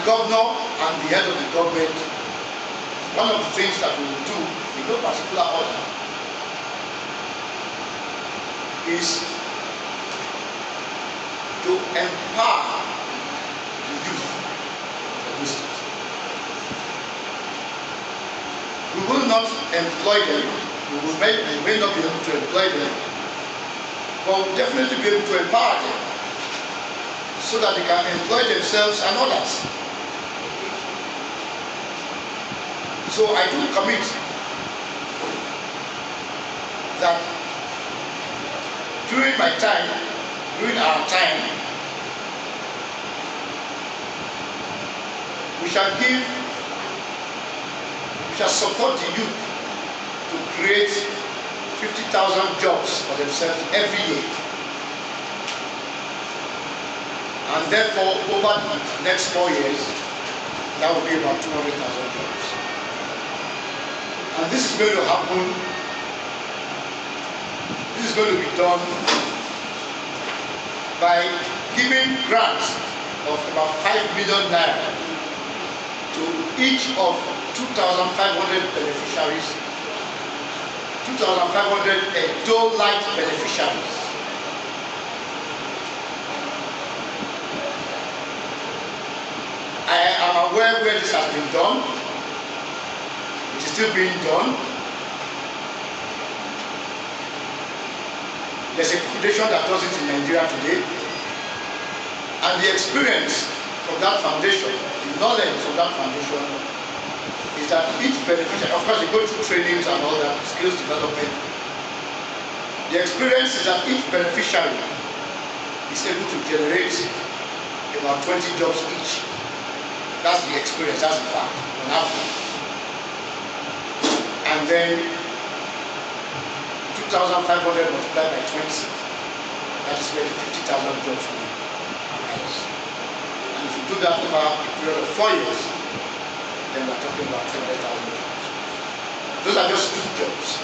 governor and the head of the government, one of the things that we will do in no particular order is to empower the youth of this state. We will not employ them, we may not be able to employ them, but we'll definitely be able to empower them so that they can employ themselves and others. So I do commit that during my time, during our time, we shall support the youth to create 50,000 jobs for themselves every year. And therefore, over the next 4 years, that will be about 200,000 jobs. And this is going to happen, this is going to be done by giving grants of about 5 million naira to each of 2,500 beneficiaries, 2,500 dole-like beneficiaries. I am aware where this has been done. It is still being done. There's a foundation that does it in Nigeria today. And the experience from that foundation, the knowledge of that foundation, is that each beneficiary, of course, you go through trainings and all that, skills development. The experience is that each beneficiary is able to generate about 20 jobs each. That's the experience, that's the fact, on average. And then 2,500 multiplied by 20, that is where the 50,000 jobs will arise. And if you do that over a period of 4 years, then we're talking about 200,000 jobs. Those are just 2 jobs.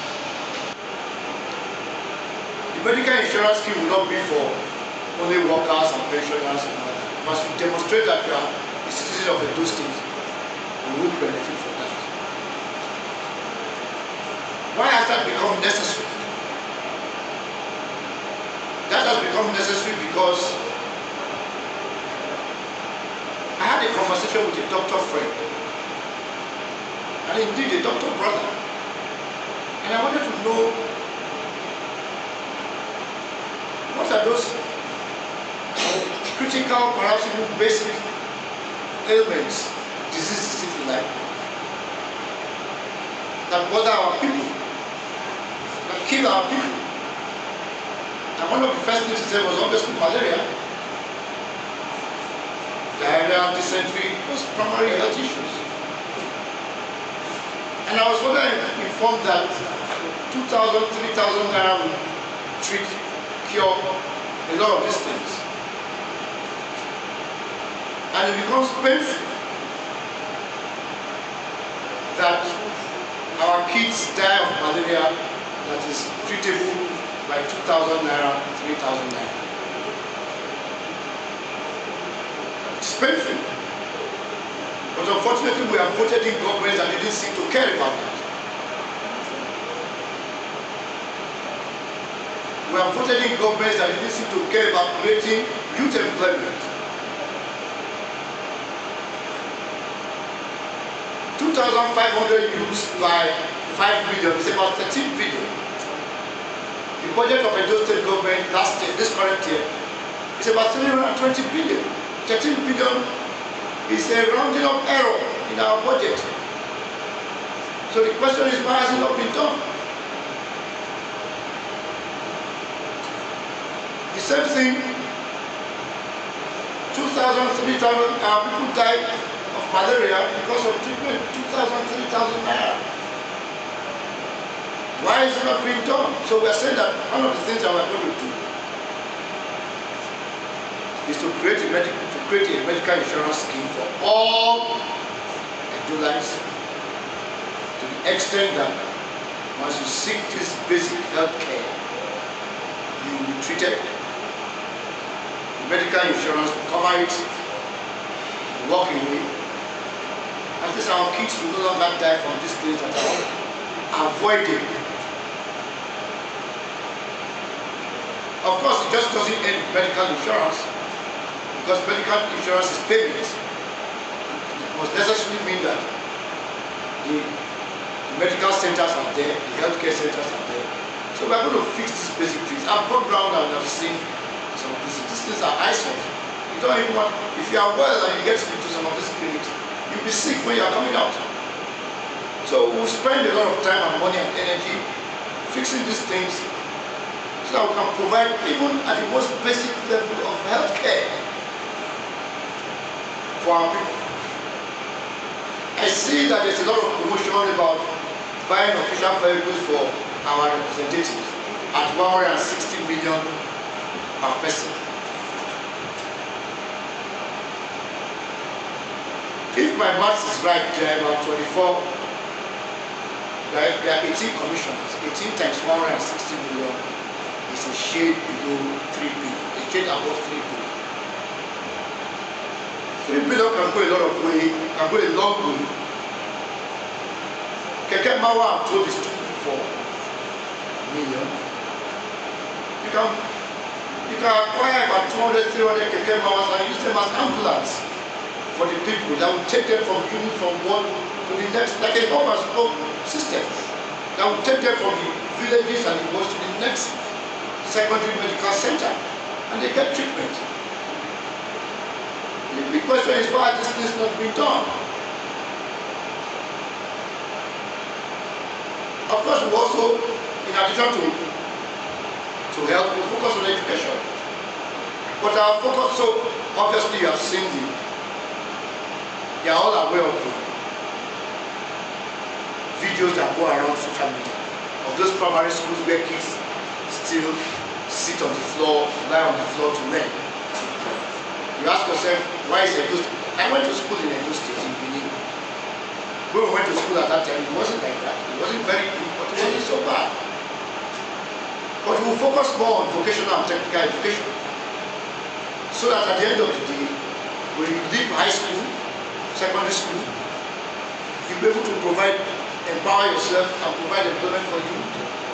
The medical insurance scheme will not be for only workers and pensioners and all that. You must demonstrate that you are a citizen of Edo State and will benefit from that. Why has that become necessary? That has become necessary because I had a conversation with a doctor friend, and indeed a doctor brother, and I wanted to know what are those critical, perhaps even basic ailments, diseases if you like, that bother our people, that kill our people. And one of the first things he said was obviously malaria, diarrhea, dysentery, those primary health issues. And I was further informed that 2,000, 3,000 naira will treat, cure a lot of these things. And it becomes painful that our kids die of malaria that is treatable by 2,000 naira, 3,000 naira. It's painful. But unfortunately, we have voted in governments that didn't seem to care about that. We have voted in governments that didn't seem to care about creating youth employment. 2,500 youths by 5 million is about 13 billion. The budget of Edo State government last year, this current year, is about 320 billion. 13 billion is a rounding up error in our budget. So the question is, why has it not been done? The same thing, 2,000, 3,000 people died of malaria because of treatment, 2,000, 3,000 naira. Why is it not being done? So we are saying that one of the things that we are going to do is to create a medical insurance scheme for all Edolites, to the extent that once you seek this basic health care, you will be treated. The medical insurance will cover it. The walk away. At least our kids will no longer die from these things that are avoided. Of course, it just doesn't end with medical insurance, because medical insurance is payment. It must necessarily mean that the medical centers are there, the healthcare centers are there. So we are going to fix these basic things. I've gone around and I've seen some of these things are eyesore. You don't even want, if you are well and you get into some of these clinics, you'll be sick when you are coming out. So we'll spend a lot of time and money and energy fixing these things so that we can provide even at the most basic level of healthcare for our people. I see that there's a lot of promotion about buying official vehicles for our representatives at 160 million per person. If my maths is right, there are about 24, there are 18 commissioners. 18 times 160 million is a shade below 3 billion, a shade above 3 billion. 3 billion can go a lot of way, can go a long way. Keke Mawa, I'm told, is 2.4 million. You can acquire about 200, 300 Keke Mawas and use them as ambulance for the people that will take them from one to the next, like a hub and spoke system that will take them from the villages and the woods to the next secondary medical center, and they get treatment. The big question is why this is not being done. Of course, we also, in addition to health, we focus on education. But our focus, so obviously you have seen you are all aware of the videos that go around social media of those primary schools where kids still sit on the floor, lie on the floor to learn. You ask yourself, why is Edo? I went to school in Edo State in Benin. When we went to school at that time, it wasn't like that. It wasn't very good, but it wasn't so bad. But we will focus more on vocational and technical education, so that at the end of the day, when you leave high school, secondary school, you'll be able to empower yourself and provide employment for you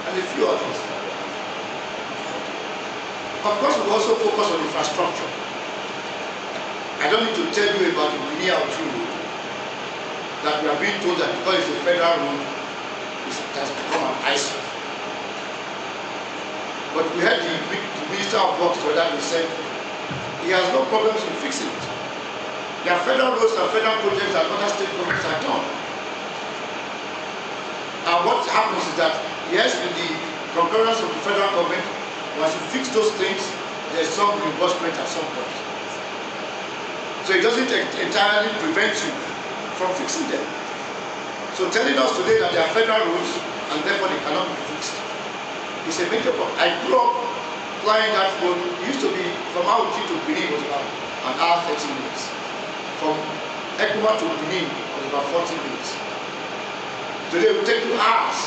and a few others. Of course, we also focus on infrastructure. I don't need to tell you about the Benin Road that we are being told that because it's a federal road, it has become an eyesore. But we had the Minister of Works for that, he said he has no problems in fixing it. There are federal roads and federal projects that other state governments have done. And what happens is that, yes, with the concurrence of the federal government, once you fix those things, there's some reimbursement at some point. So it doesn't entirely prevent you from fixing them. So telling us today that there are federal roads and therefore they cannot be fixed is a major problem. I grew up flying that road. It used to be from Auchi to Benin was about an hour 30 minutes. From Ekuma to Benin was about 40 minutes. Today it will take 2 hours.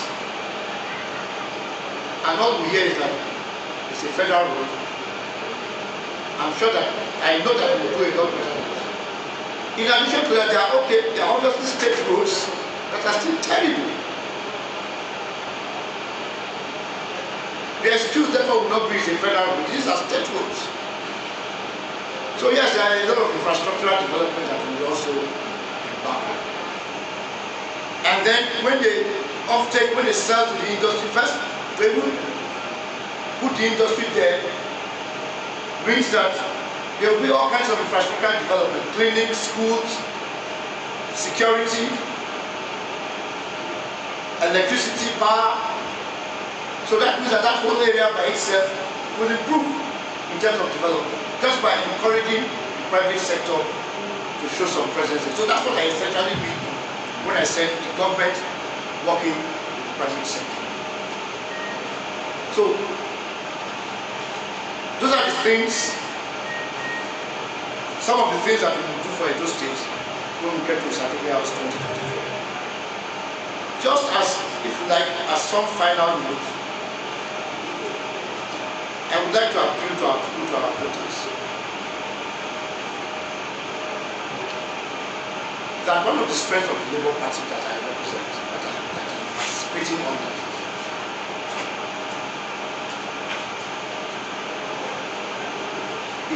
And all we hear is that it's a federal road. I'm sure that I know that we will do a lot better. In addition to that, there are obviously state roads that are still terrible. The excuse therefore will not be a federal road. These are state roads. So yes, there are a lot of infrastructural development that we will also embark on. And then when they sell to the industry first, they will put the industry there, means that there will be all kinds of infrastructure development, clinics, schools, security, electricity, power. So that means that that whole area by itself will improve in terms of development, just by encouraging the private sector to show some presence. So that's what I essentially mean when I said the government working with the private sector. So those are the things, some of the things that we will do for Edo State when we get to Certificate House 2024. Just as, if you like, as some final note, I would like to appeal to our voters. that one of the strengths of the Labour Party that I represent, that I'm participating on that,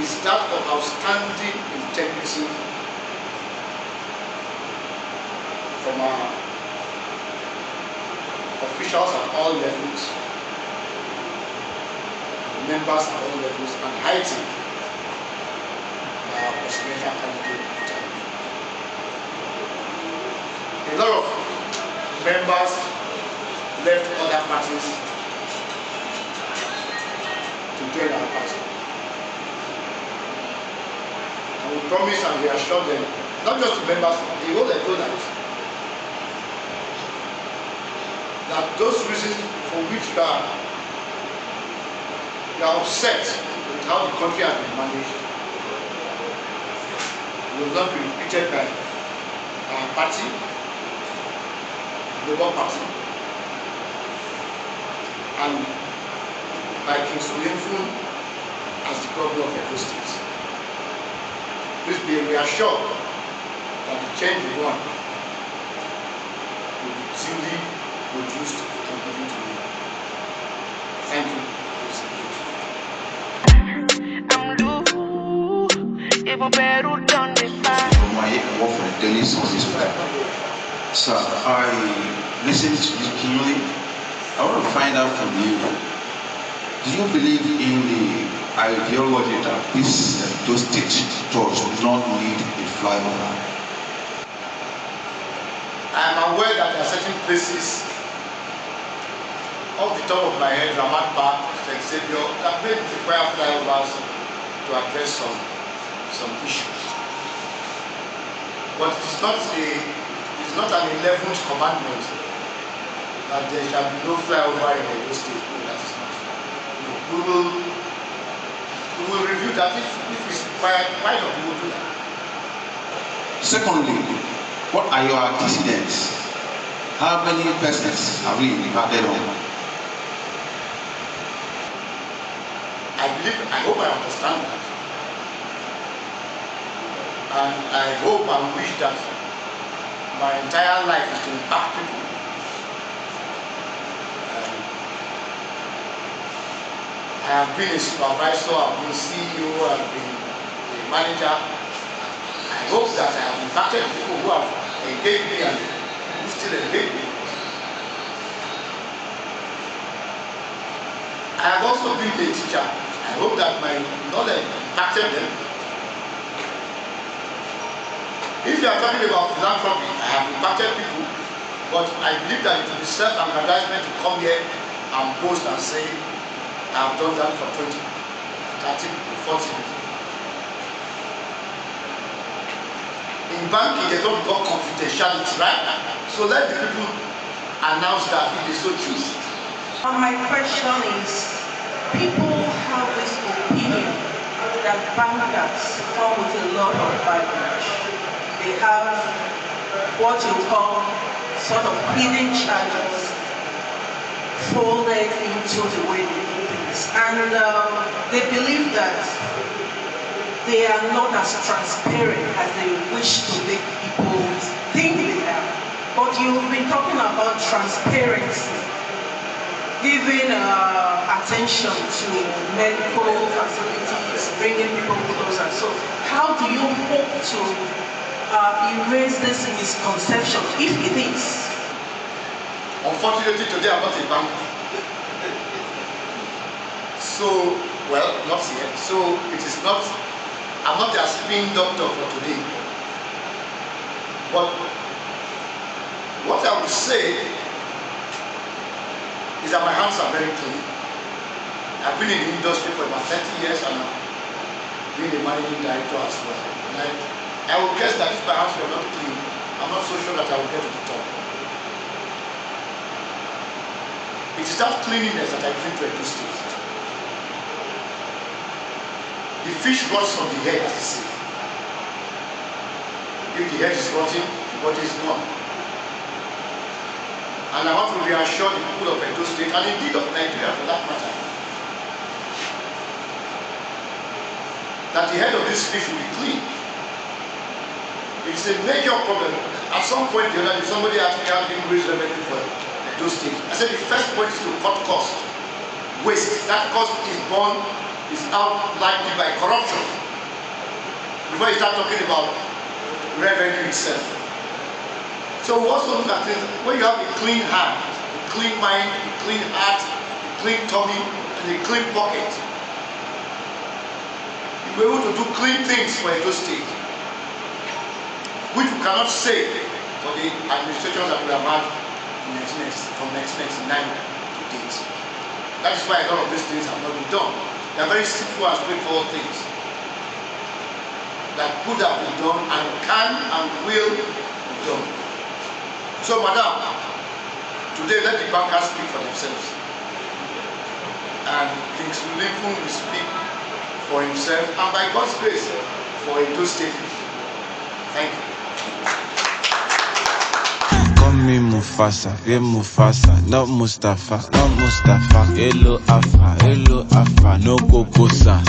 is that of outstanding integrity from our officials at all levels, members at all levels, and heighten our presidential candidate. A lot of members left other parties to join our party. And we promise and we assure them, not just the members, the whole electorate, that those reasons for which you are upset with how the country has been managed will not be repeated by our party, the Labour Party, and by Kingsley Ulinfun as the governor of Edo State. Please be reassured that the change we want will be duly produced and given to you. Thank you. I work for the Daily Sources. Sir, I listened to you keenly. I want to find out from you, do you believe in the ideology that those states does not need a flyover? I am aware that there are certain places off the top of my head, Ramat Park, St. Xavier, that may require flyovers to address some issues. But it's not an 11th commandment that there shall be no flyover in Edo State. No, that is not. No. We will review that if it's required. Why not? We will do that. Secondly, what are your antecedents? How many persons have we invited on? I hope I understand that. And I hope and wish that my entire life is to impact people. I have been a supervisor, I've been CEO, I've been a manager. I hope that I have impacted people who have engaged me and who still engage me. I have also been a teacher. I hope that my knowledge impacted them. If you are talking about philanthropy, I have impacted people, but I believe that it will be self-aggrandizement to come here and boast and say, I have done that for 20, 30, 40 years. In banking, they don't got confidentiality, right? So let the people announce that if they so choose. My question is, people have this opinion that bankers come with a lot of baggage. They have what you call sort of hidden charges folded into the way they do things. And they believe that they are not as transparent as they wish to make people think they are. But you've been talking about transparency, giving attention to medical facilities, bringing people closer. So how do you hope to erase this misconception, if it is? Unfortunately, today I'm not a banker. So, well, not yet. So it is not, I'm not a spin doctor for today. But what I would say is that my hands are very clean. I've been in the industry for about 30 years and I've been a managing director as well. And I would guess that if my hands were not clean, I'm not so sure that I would get to the top. It is that cleanliness that I bring to Edo State. The fish rots from the head, as they say. If the head is rotting, the body is gone. And I want to reassure the people of Edo State, and indeed of Nigeria for that matter, that the head of this fish will be clean. It's a major problem. At some point, the other day, somebody asked me how to increase revenue for those states. I said the first point is to cut cost. Waste. That cost is born, is out likely by corruption. Before you start talking about revenue itself. So we also look at things when you have a clean hand, a clean mind, a clean heart, a clean tummy, and a clean pocket. You'll be able to do clean things for a state, which we cannot say for the administrations that we have had from 1999 to date. That is why a lot of these things have not been done. They are very simple and straightforward things that could have been done and can and will be done. So, madam, today let the bankers speak for themselves. And Kingsley Ulinfun will speak for himself and by God's grace for Edo State. Thank you. Me Mufasa, Mufasa, not Mustafa, not Mustafa. Hello Afa, no Kokosa.